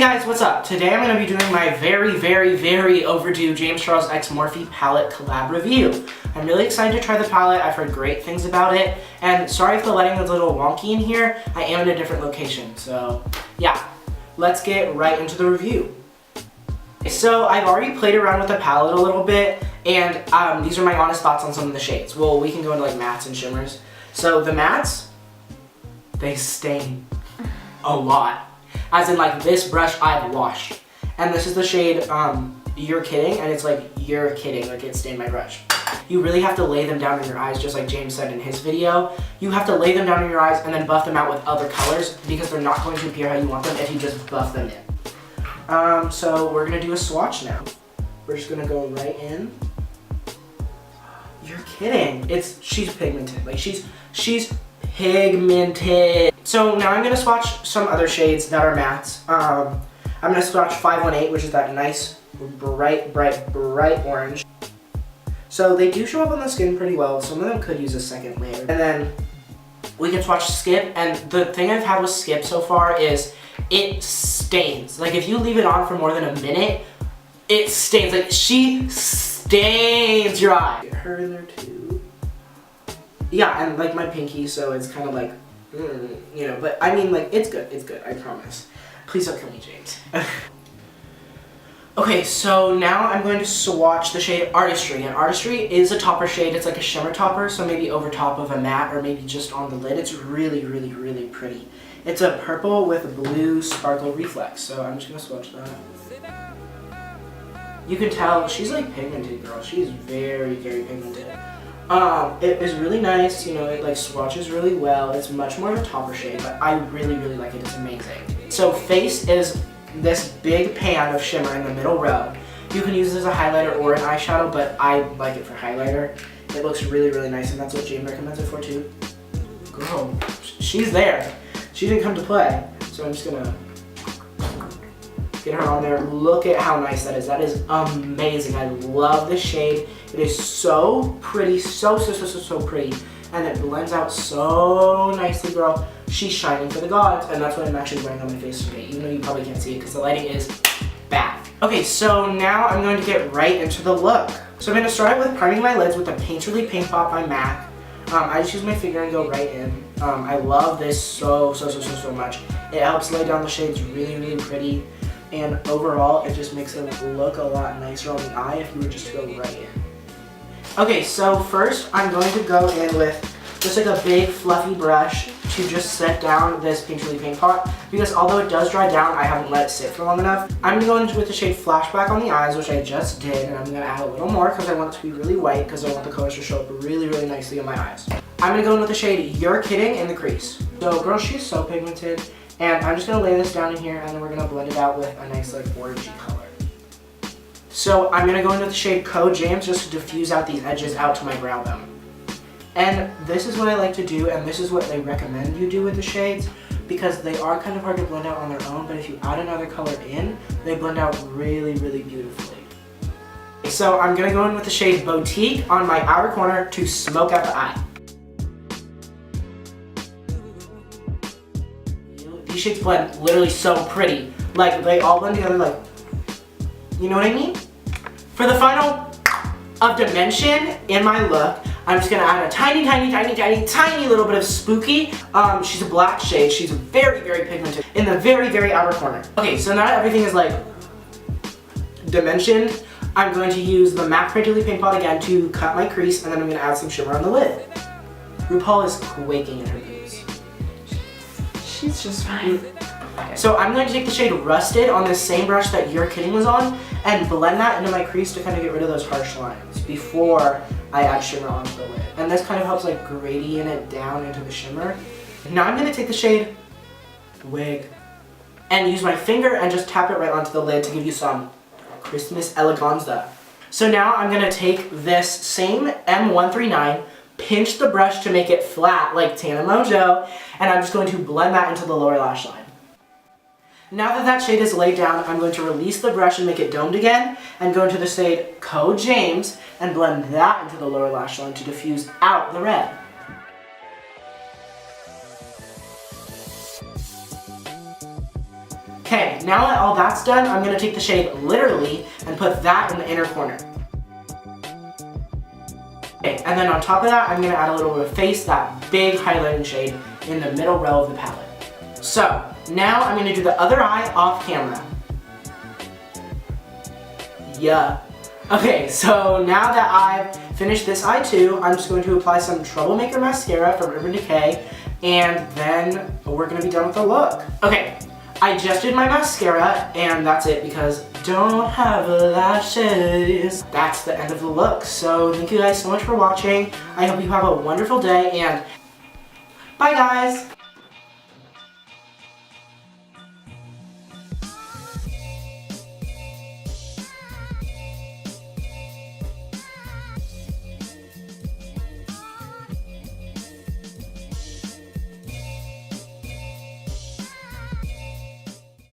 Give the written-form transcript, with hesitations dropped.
guys, what's up? Today I'm going to be doing my very overdue James Charles X Morphe palette collab review. I'm really excited to try the palette. I've heard great things about it, and sorry if the lighting is a little wonky in here. I am in a different location, so yeah. Let's get right into the review. So I've already played around with the palette a little bit, and these are my honest thoughts on some of the shades. Well, we can go into like mattes and shimmers. So the mattes, they stain a lot. As in, like, this brush I've washed. And this is the shade, You're Kidding, and it's like, you're kidding, like it stained my brush. You really have to lay them down in your eyes, just like James said in his video. You have to lay them down in your eyes and then buff them out with other colors because they're not going to appear how you want them if you just buff them in. So we're gonna do a swatch now. We're just gonna go right in. You're kidding. She's pigmented. Like, she's pigmented. So now I'm going to swatch some other shades that are mattes. I'm going to swatch 518, which is that nice bright orange. So they do show up on the skin pretty well. Some of them could use a second layer. And then we can swatch Skip, and the thing I've had with Skip so far is it stains. Like, if you leave it on for more than a minute, it stains. Like, she stains your eye. Get her in there too. Yeah, and like my pinky, so it's kind of like, you know, but I mean, like, it's good, I promise. Please don't kill me, James. Okay, so now I'm going to swatch the shade Artistry, and Artistry is a topper shade. It's like a shimmer topper, so maybe over top of a matte or maybe just on the lid. It's really pretty. It's a purple with a blue sparkle reflex, so I'm just going to swatch that. You can tell she's like pigmented, girl. She's very pigmented. It is really nice, you know, it like swatches really well. It's much more of a topper shade, but I really like it. It's amazing. So Face is this big pan of shimmer in the middle row. You can use this as a highlighter or an eyeshadow, but I like it for highlighter. It looks really nice, and that's what Jane recommends it for too. Girl, she's there. She didn't come to play, so I'm just gonna get her on there. Look at how nice that is. That is amazing. I love this shade. It is so pretty, so pretty, and it blends out so nicely, girl. She's shining for the gods, and that's what I'm actually wearing on my face today, even though you probably can't see it because the lighting is bad. Okay, so now I'm going to get right into the look. So I'm going to start with priming my lids with the Painterly Paint Pot by MAC. I just use my finger and go right in. I love this so much. It helps lay down the shades really pretty. And overall, it just makes it look a lot nicer on the eye if you were just to go right in. Okay, so first I'm going to go in with just like a big fluffy brush to just set down this Painterly Paint Pot, because although it does dry down, I haven't let it sit for long enough. I'm going to go in with the shade Flashback on the eyes, which I just did, and I'm going to add a little more because I want it to be really white because I want the colors to show up really nicely on my eyes. I'm going to go in with the shade You're Kidding in the crease. So girl, she's so pigmented. And I'm just going to lay this down in here, and then we're going to blend it out with a nice like orangey color. So I'm going to go into the shade Code James just to diffuse out these edges out to my brow bone. And this is what I like to do, and this is what they recommend you do with the shades, because they are kind of hard to blend out on their own, but if you add another color in, they blend out really beautifully. So I'm going to go in with the shade Boutique on my outer corner to smoke out the eye. These shades blend literally so pretty. Like, they all blend together like, you know what I mean? For the final of dimension in my look, I'm just gonna add a tiny little bit of Spooky. She's a black shade. She's very pigmented in the very outer corner. Okay, so now everything is like dimensioned. I'm going to use the MAC Painterly Paint Pot again to cut my crease, and then I'm gonna add some shimmer on the lid. RuPaul is quaking in her boots. She's just fine. Okay. So I'm going to take the shade Rusted on this same brush that You're Kidding was on and blend that into my crease to kind of get rid of those harsh lines before I add shimmer onto the lid. And this kind of helps like gradient it down into the shimmer. Now I'm going to take the shade Wig and use my finger and just tap it right onto the lid to give you some Christmas eleganza. So now I'm going to take this same M139, pinch the brush to make it flat like Tana Mojo, and I'm just going to blend that into the lower lash line. Now that that shade is laid down, I'm going to release the brush and make it domed again, and go into the shade Code James and blend that into the lower lash line to diffuse out the red. Okay, now that all that's done, I'm gonna take the shade Literally and put that in the inner corner. Okay, and then on top of that, I'm gonna add a little bit of Face, that big highlighting shade, in the middle row of the palette. So, now I'm gonna do the other eye off camera. Yeah. Okay, so now that I've finished this eye too, I'm just going to apply some Troublemaker mascara from Urban Decay, and then we're gonna be done with the look. Okay, I just did my mascara, and that's it because don't have lashes. That's the end of the look. So thank you guys so much for watching. I hope you have a wonderful day, and bye guys!